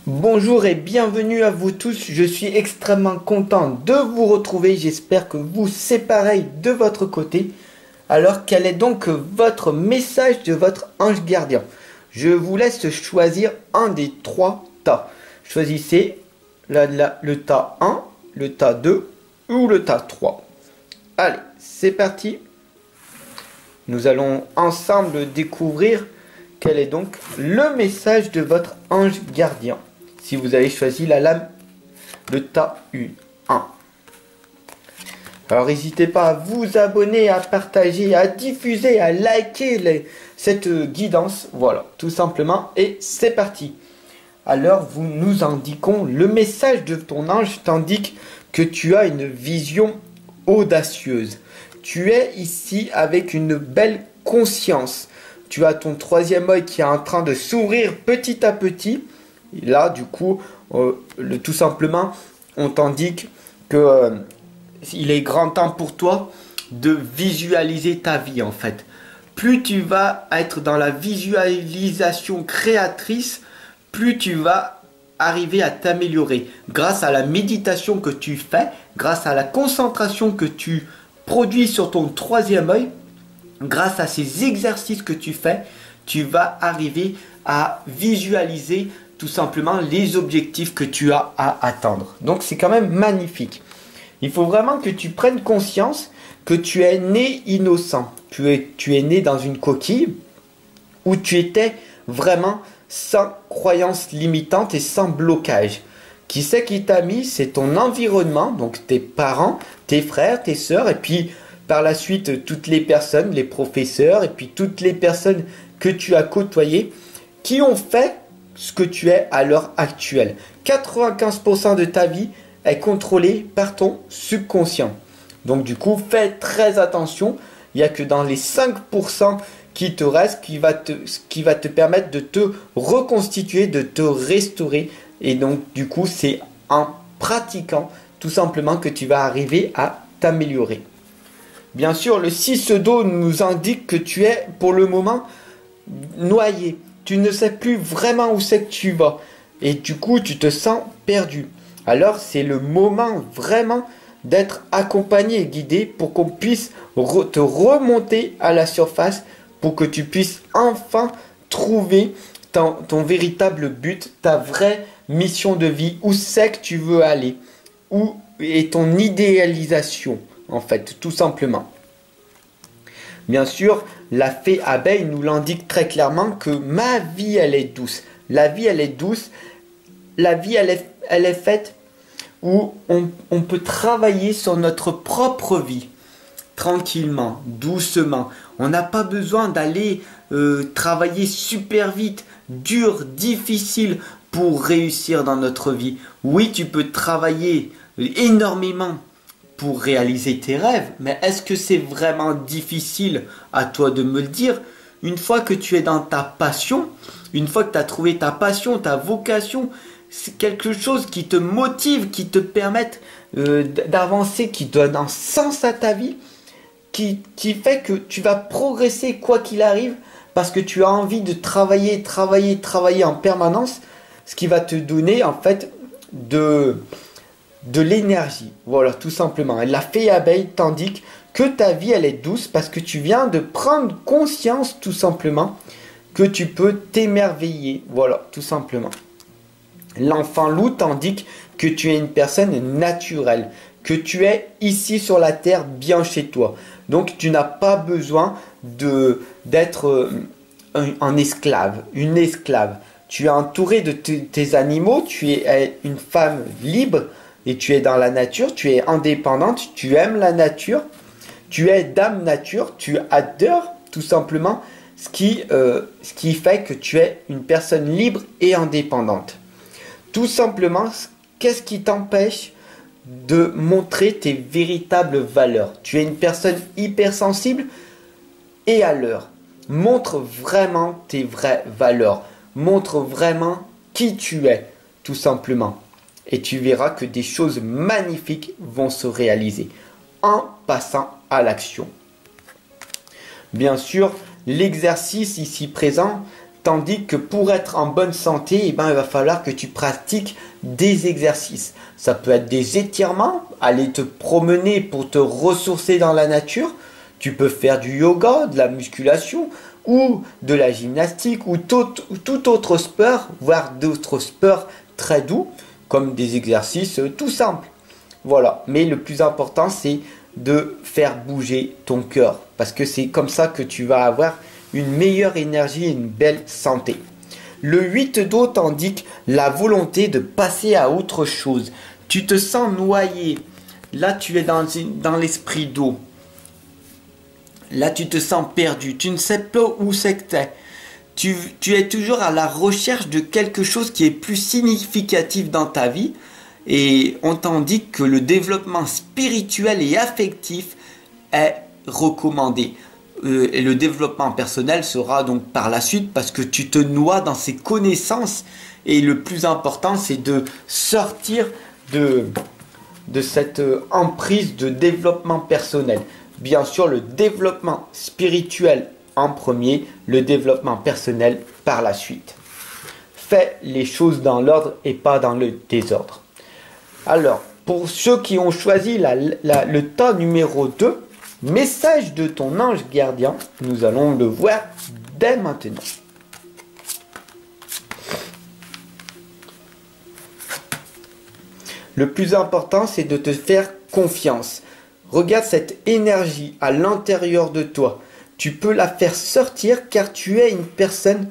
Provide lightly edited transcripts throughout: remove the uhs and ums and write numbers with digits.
Bonjour et bienvenue à vous tous, je suis extrêmement content de vous retrouver, j'espère que vous c'est pareil de votre côté. Alors quel est donc votre message de votre ange gardien? Je vous laisse choisir un des trois tas. Choisissez le tas 1, le tas 2 ou le tas 3. Allez, c'est parti. Nous allons ensemble découvrir quel est donc le message de votre ange gardien. Si vous avez choisi la lame, le tas 1. Alors n'hésitez pas à vous abonner, à partager, à diffuser, à liker cette guidance. Voilà, tout simplement. Et c'est parti. Alors nous indiquons le message de ton ange t'indique que tu as une vision audacieuse. Tu es ici avec une belle conscience. Tu as ton troisième œil qui est en train de s'ouvrir petit à petit. Et là, du coup, tout simplement, on t'indique que il est grand temps pour toi de visualiser ta vie, en fait. Plus tu vas être dans la visualisation créatrice, plus tu vas arriver à t'améliorer. Grâce à la méditation que tu fais, grâce à la concentration que tu produis sur ton troisième œil, grâce à ces exercices que tu fais, tu vas arriver à visualiser tout simplement les objectifs que tu as à atteindre. Donc c'est quand même magnifique. Il faut vraiment que tu prennes conscience que tu es né innocent. Tu es né dans une coquille où tu étais vraiment sans croyances limitantes et sans blocage. Qui c'est qui t'a mis? C'est ton environnement, donc tes parents, tes frères, tes sœurs, et puis par la suite toutes les personnes, les professeurs, et puis toutes les personnes que tu as côtoyées, qui ont fait ce que tu es à l'heure actuelle. 95% de ta vie est contrôlée par ton subconscient. Donc du coup, fais très attention. Il n'y a que dans les 5% qui te restent qui va te permettre de te reconstituer, de te restaurer. Et donc du coup, c'est en pratiquant tout simplement que tu vas arriver à t'améliorer. Bien sûr, le 6 d'eau nous indique que tu es pour le moment noyé. Tu ne sais plus vraiment où c'est que tu vas. Et du coup, tu te sens perdu. Alors, c'est le moment vraiment d'être accompagné et guidé pour qu'on puisse te remonter à la surface, pour que tu puisses enfin trouver ton véritable but, ta vraie mission de vie, où c'est que tu veux aller, où est ton idéalisation, en fait, tout simplement. Bien sûr, la fée abeille nous l'indique très clairement que ma vie, elle est douce. La vie, elle est douce. La vie, elle est faite où on peut travailler sur notre propre vie. Tranquillement, doucement. On n'a pas besoin d'aller travailler super vite, dur, difficile pour réussir dans notre vie. Oui, tu peux travailler énormément pour réaliser tes rêves, mais est-ce que c'est vraiment difficile? À toi de me le dire. Une fois que tu es dans ta passion, une fois que tu as trouvé ta passion, ta vocation, c'est quelque chose qui te motive, qui te permette d'avancer, qui donne un sens à ta vie, qui fait que tu vas progresser quoi qu'il arrive, parce que tu as envie de travailler en permanence, ce qui va te donner en fait de l'énergie. Voilà, tout simplement. Et la fée abeille t'indique que ta vie, elle est douce parce que tu viens de prendre conscience, tout simplement, que tu peux t'émerveiller. Voilà, tout simplement. L'enfant loup t'indique que tu es une personne naturelle, que tu es ici sur la terre bien chez toi. Donc, tu n'as pas besoin d'être un esclave, une esclave. Tu es entouré de tes animaux, tu es une femme libre, et tu es dans la nature, tu es indépendante, tu aimes la nature, tu es dame nature, tu adores tout simplement ce qui fait que tu es une personne libre et indépendante. Tout simplement, qu'est-ce qui t'empêche de montrer tes véritables valeurs? Tu es une personne hypersensible et à l'heure. Montre vraiment tes vraies valeurs. Montre vraiment qui tu es, tout simplement. Et tu verras que des choses magnifiques vont se réaliser en passant à l'action. Bien sûr, l'exercice ici présent tandis que pour être en bonne santé, eh ben, il va falloir que tu pratiques des exercices. Ça peut être des étirements, aller te promener pour te ressourcer dans la nature. Tu peux faire du yoga, de la musculation ou de la gymnastique ou tout autre sport, voire d'autres sports très doux, comme des exercices tout simples. Voilà, mais le plus important, c'est de faire bouger ton cœur, parce que c'est comme ça que tu vas avoir une meilleure énergie et une belle santé. Le 8 d'eau t'indique la volonté de passer à autre chose. Tu te sens noyé. Là, tu es dans l'esprit d'eau. Là, tu te sens perdu. Tu ne sais pas où c'est que tu es toujours à la recherche de quelque chose qui est plus significatif dans ta vie. Et on t'indique que le développement spirituel et affectif est recommandé. Et le développement personnel sera donc par la suite, parce que tu te noies dans ces connaissances. Et le plus important, c'est de sortir de cette emprise de développement personnel. Bien sûr, le développement spirituel en premier, le développement personnel par la suite. Fais les choses dans l'ordre et pas dans le désordre. Alors, pour ceux qui ont choisi le tas numéro 2, message de ton ange gardien, nous allons le voir dès maintenant. Le plus important, c'est de te faire confiance. Regarde cette énergie à l'intérieur de toi. Tu peux la faire sortir car tu es une personne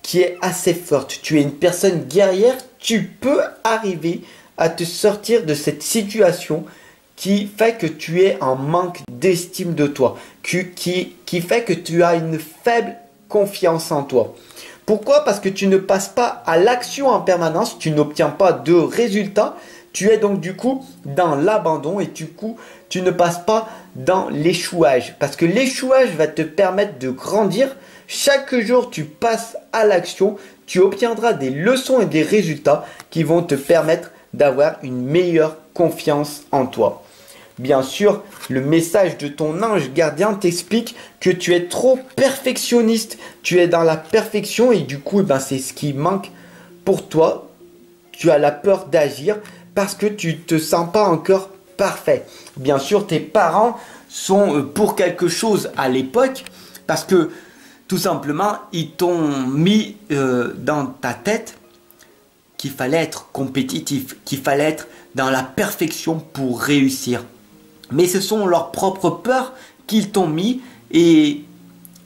qui est assez forte. Tu es une personne guerrière. Tu peux arriver à te sortir de cette situation qui fait que tu es en manque d'estime de toi, qui fait que tu as une faible confiance en toi. Pourquoi? Parce que tu ne passes pas à l'action en permanence, tu n'obtiens pas de résultats, tu es donc du coup dans l'abandon et du coup tu ne passes pas dans l'échouage. Parce que l'échouage va te permettre de grandir. Chaque jour tu passes à l'action, tu obtiendras des leçons et des résultats qui vont te permettre d'avoir une meilleure confiance en toi. Bien sûr, le message de ton ange gardien t'explique que tu es trop perfectionniste. Tu es dans la perfection et du coup, c'est ce qui manque pour toi. Tu as la peur d'agir parce que tu ne te sens pas encore parfait. Bien sûr, tes parents sont pour quelque chose à l'époque parce que tout simplement, ils t'ont mis dans ta tête qu'il fallait être compétitif, qu'il fallait être dans la perfection pour réussir. Mais ce sont leurs propres peurs qu'ils t'ont mis et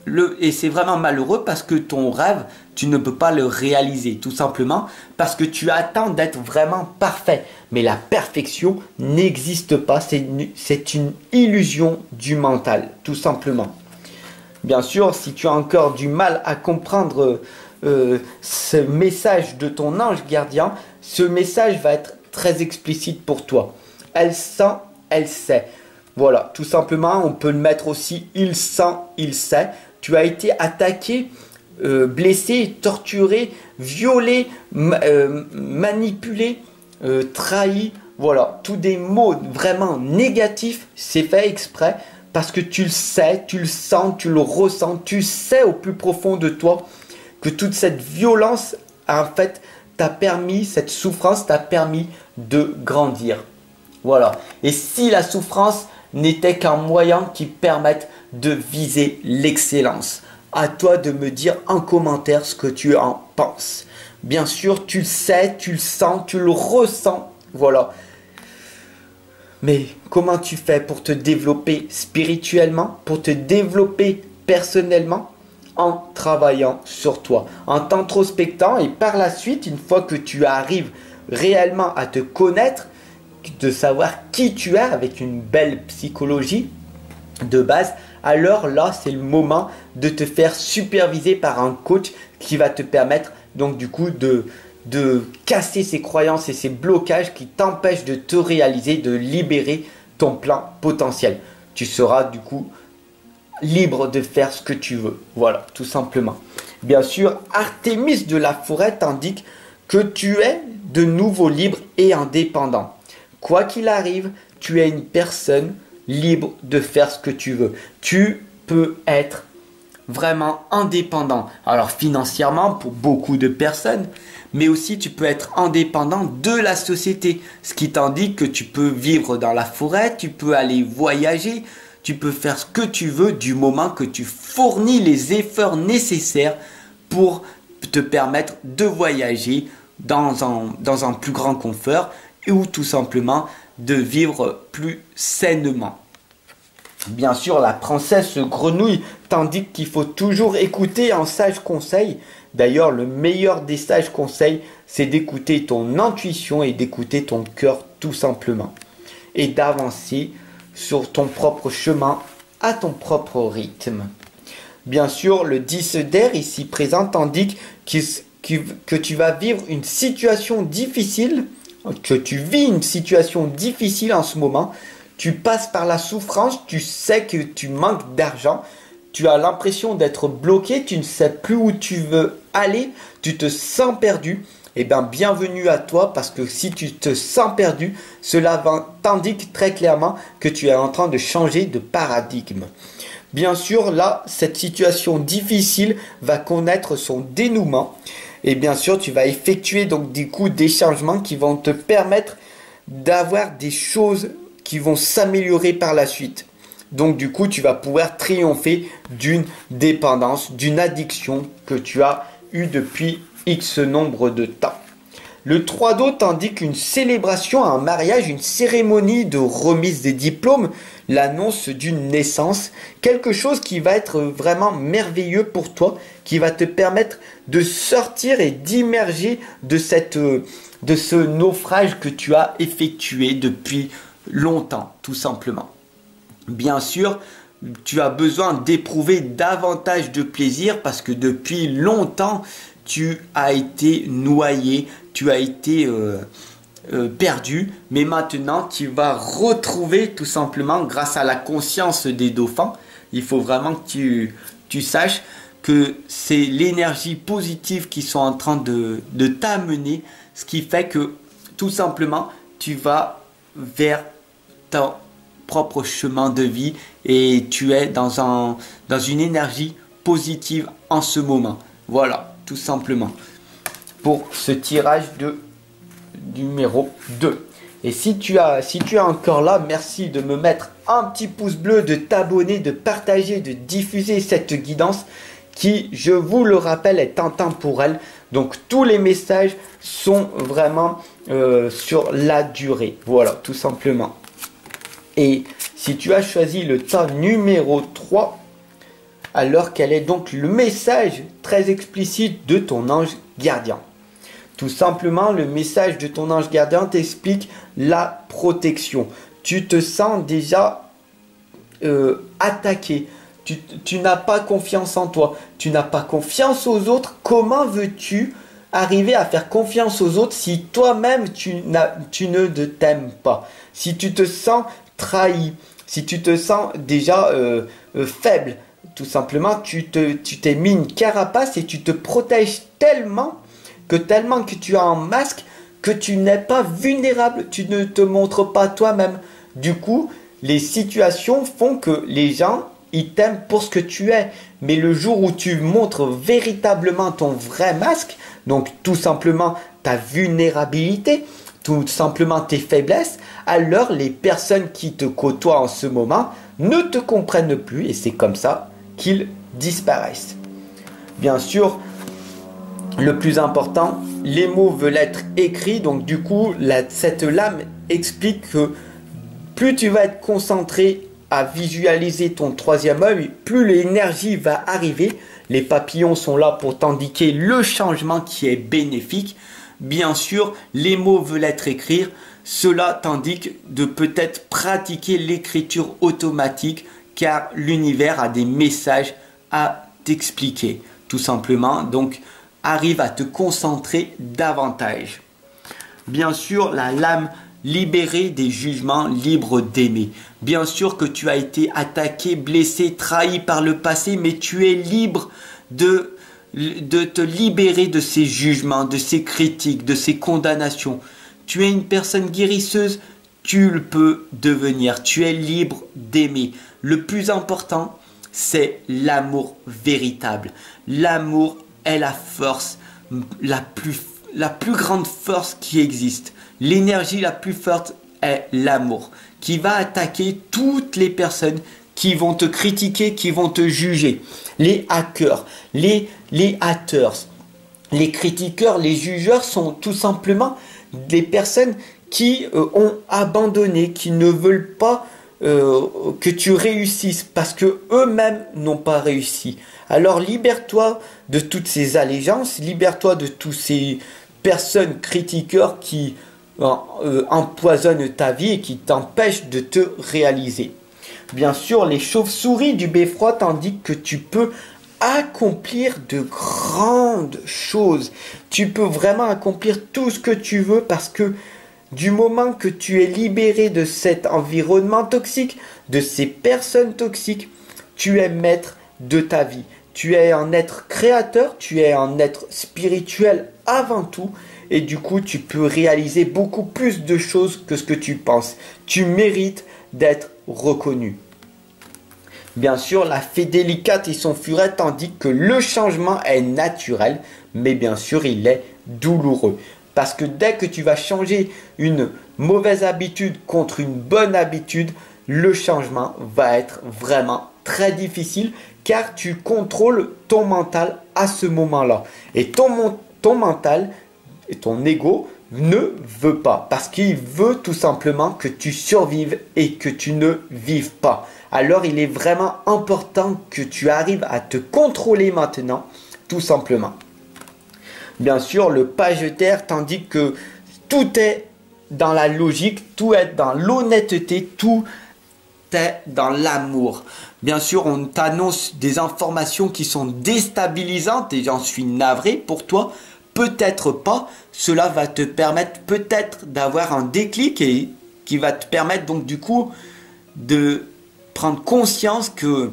c'est vraiment malheureux parce que ton rêve, tu ne peux pas le réaliser. Tout simplement parce que tu attends d'être vraiment parfait. Mais la perfection n'existe pas. C'est une illusion du mental, tout simplement. Bien sûr, si tu as encore du mal à comprendre ce message de ton ange gardien, ce message va être très explicite pour toi. Elle sent, elle sait. Voilà, tout simplement, on peut le mettre aussi il sent, il sait. Tu as été attaqué, blessé, torturé, violé, manipulé, trahi. Voilà, tous des mots vraiment négatifs, c'est fait exprès parce que tu le sais, tu le sens, tu le ressens, tu sais au plus profond de toi que toute cette violence, en fait, cette souffrance t'a permis de grandir. Voilà. Et si la souffrance n'était qu'un moyen qui permette de viser l'excellence, à toi de me dire en commentaire ce que tu en penses. Bien sûr, tu le sais, tu le sens, tu le ressens. Voilà. Mais comment tu fais pour te développer spirituellement, pour te développer personnellement? En travaillant sur toi, en t'introspectant et par la suite, une fois que tu arrives réellement à te connaître, de savoir qui tu es avec une belle psychologie de base, alors là, c'est le moment de te faire superviser par un coach qui va te permettre donc du coup de casser ces croyances et ces blocages qui t'empêchent de te réaliser, de libérer ton plein potentiel. Tu seras du coup libre de faire ce que tu veux. Voilà, tout simplement. Bien sûr, Artémis de la forêt t'indique que tu es de nouveau libre et indépendant. Quoi qu'il arrive, tu es une personne libre de faire ce que tu veux. Tu peux être vraiment indépendant. Alors financièrement pour beaucoup de personnes, mais aussi tu peux être indépendant de la société. Ce qui t'indique que tu peux vivre dans la forêt, tu peux aller voyager, tu peux faire ce que tu veux du moment que tu fournis les efforts nécessaires pour te permettre de voyager dans un plus grand confort ou tout simplement de vivre plus sainement. Bien sûr, la princesse grenouille t'indique qu'il faut toujours écouter un sage conseil. D'ailleurs, le meilleur des sages conseils, c'est d'écouter ton intuition et d'écouter ton cœur tout simplement. Et d'avancer sur ton propre chemin, à ton propre rythme. Bien sûr, le 10 d'air ici présent t'indique que tu vas vivre une situation difficile, que tu vis une situation difficile en ce moment. Tu passes par la souffrance, tu sais que tu manques d'argent, tu as l'impression d'être bloqué, tu ne sais plus où tu veux aller, tu te sens perdu. Eh bien, bienvenue à toi parce que si tu te sens perdu, cela t'indique très clairement que tu es en train de changer de paradigme. Bien sûr, là, cette situation difficile va connaître son dénouement. Et bien sûr, tu vas effectuer donc du coup des changements qui vont te permettre d'avoir des choses qui vont s'améliorer par la suite. Donc du coup, tu vas pouvoir triompher d'une dépendance, d'une addiction que tu as eue depuis X nombre de temps. Le 3 d'eau t'indique une célébration, un mariage, une cérémonie de remise des diplômes, l'annonce d'une naissance, quelque chose qui va être vraiment merveilleux pour toi, qui va te permettre de sortir et d'immerger de ce naufrage que tu as effectué depuis longtemps, tout simplement. Bien sûr, tu as besoin d'éprouver davantage de plaisir parce que depuis longtemps, tu as été noyé, tu as été perdu, mais maintenant tu vas retrouver tout simplement grâce à la conscience des dauphins. Il faut vraiment que tu saches que c'est l'énergie positive qui sont en train de t'amener, ce qui fait que tout simplement tu vas vers ton propre chemin de vie et tu es dans une énergie positive en ce moment. Voilà, tout simplement. Pour ce tirage de numéro 2. Et si tu es encore là, merci de me mettre un petit pouce bleu, de t'abonner, de partager, de diffuser cette guidance qui, je vous le rappelle, est intemporelle. Donc tous les messages sont vraiment sur la durée. Voilà, tout simplement. Et si tu as choisi le tas numéro 3, alors quel est donc le message très explicite de ton ange gardien? Tout simplement, le message de ton ange gardien t'explique la protection. Tu te sens déjà attaqué. Tu n'as pas confiance en toi. Tu n'as pas confiance aux autres. Comment veux-tu arriver à faire confiance aux autres si toi-même tu ne t'aimes pas? Si tu te sens trahi, si tu te sens déjà faible, tout simplement, tu t'es mis une carapace et tu te protèges tellement que tu as un masque, que tu n'es pas vulnérable, tu ne te montres pas toi-même. Du coup, les situations font que les gens, ils t'aiment pour ce que tu es. Mais le jour où tu montres véritablement ton vrai masque, donc tout simplement ta vulnérabilité, tout simplement tes faiblesses, alors les personnes qui te côtoient en ce moment ne te comprennent plus et c'est comme ça qu'ils disparaissent. Bien sûr, le plus important, les mots veulent être écrits, donc du coup, cette lame explique que plus tu vas être concentré à visualiser ton troisième œil, plus l'énergie va arriver. Les papillons sont là pour t'indiquer le changement qui est bénéfique. Bien sûr, les mots veulent être écrits. Cela t'indique de peut-être pratiquer l'écriture automatique car l'univers a des messages à t'expliquer. Tout simplement, donc arrive à te concentrer davantage. Bien sûr, la lame libérée des jugements, libre d'aimer. Bien sûr que tu as été attaqué, blessé, trahi par le passé, mais tu es libre de te libérer de ces jugements, de ces critiques, de ces condamnations. Tu es une personne guérisseuse, tu le peux devenir. Tu es libre d'aimer. Le plus important, c'est l'amour véritable. L'amour est la force, la plus grande force qui existe. L'énergie la plus forte est l'amour, qui va attaquer toutes les personnes qui vont te critiquer, qui vont te juger. Les hackers, les haters, les critiqueurs, les jugeurs sont tout simplement des personnes qui ont abandonné, qui ne veulent pas que tu réussisses parce que eux-mêmes n'ont pas réussi. Alors libère-toi de toutes ces allégeances, libère-toi de tous ces personnes critiqueurs qui empoisonnent ta vie et qui t'empêchent de te réaliser. Bien sûr, les chauves-souris du beffroi t'indiquent que tu peux accomplir de grandes choses. Tu peux vraiment accomplir tout ce que tu veux parce que du moment que tu es libéré de cet environnement toxique, de ces personnes toxiques, tu es maître de ta vie. Tu es un être créateur, tu es un être spirituel avant tout. Et du coup, tu peux réaliser beaucoup plus de choses que ce que tu penses. Tu mérites d'être reconnu. Bien sûr, la fée délicate et son furet indiquent que le changement est naturel, mais bien sûr, il est douloureux. Parce que dès que tu vas changer une mauvaise habitude contre une bonne habitude, le changement va être vraiment très difficile car tu contrôles ton mental à ce moment-là. Et ton mental et ton ego ne veut pas parce qu'il veut tout simplement que tu survives et que tu ne vives pas. Alors il est vraiment important que tu arrives à te contrôler maintenant, tout simplement. Bien sûr, le page de terre t'indique que tout est dans la logique, tout est dans l'honnêteté, tout est dans l'amour. Bien sûr, on t'annonce des informations qui sont déstabilisantes et j'en suis navré pour toi. Peut-être pas, cela va te permettre peut-être d'avoir un déclic et qui va te permettre donc du coup de prendre conscience que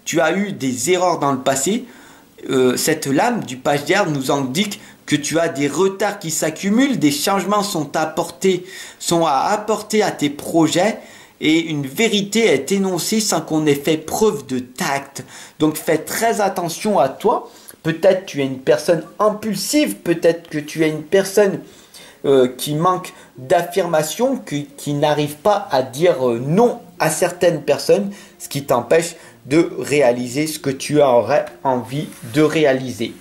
tu as eu des erreurs dans le passé. Cette lame du page d'air nous indique que tu as des retards qui s'accumulent, des changements sont à apporter à tes projets et une vérité est énoncée sans qu'on ait fait preuve de tact. Donc fais très attention à toi. Peut-être tu es une personne impulsive, peut-être que tu es une personne qui manque d'affirmation, qui n'arrive pas à dire non à certaines personnes, ce qui t'empêche de réaliser ce que tu aurais envie de réaliser.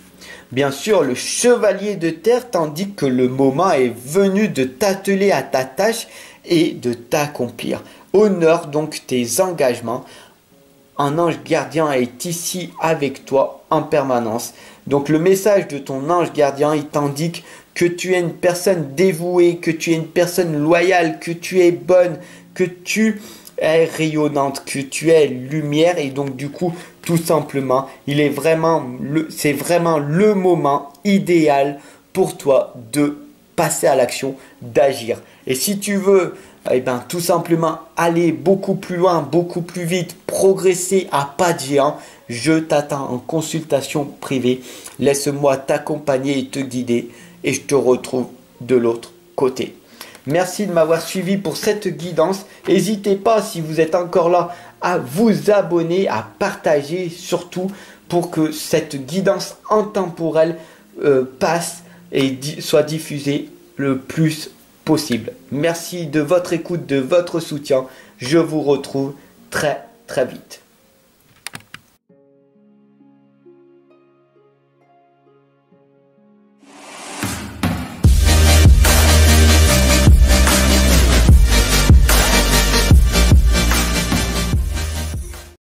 Bien sûr, le chevalier de terre t'indique que le moment est venu de t'atteler à ta tâche et de t'accomplir. Honore donc tes engagements. Un ange gardien est ici avec toi en permanence. Donc le message de ton ange gardien, il t'indique que tu es une personne dévouée, que tu es une personne loyale, que tu es bonne, que tu es rayonnante, que tu es lumière et donc du coup tout simplement c'est vraiment le moment idéal pour toi de passer à l'action, d'agir. Et si tu veux tout simplement aller beaucoup plus loin, beaucoup plus vite, progresser à pas de géant, je t'attends en consultation privée. Laisse-moi t'accompagner et te guider et je te retrouve de l'autre côté. Merci de m'avoir suivi pour cette guidance. N'hésitez pas, si vous êtes encore là, à vous abonner, à partager surtout pour que cette guidance intemporelle passe et soit diffusée le plus possible. Merci de votre écoute, de votre soutien. Je vous retrouve très très vite.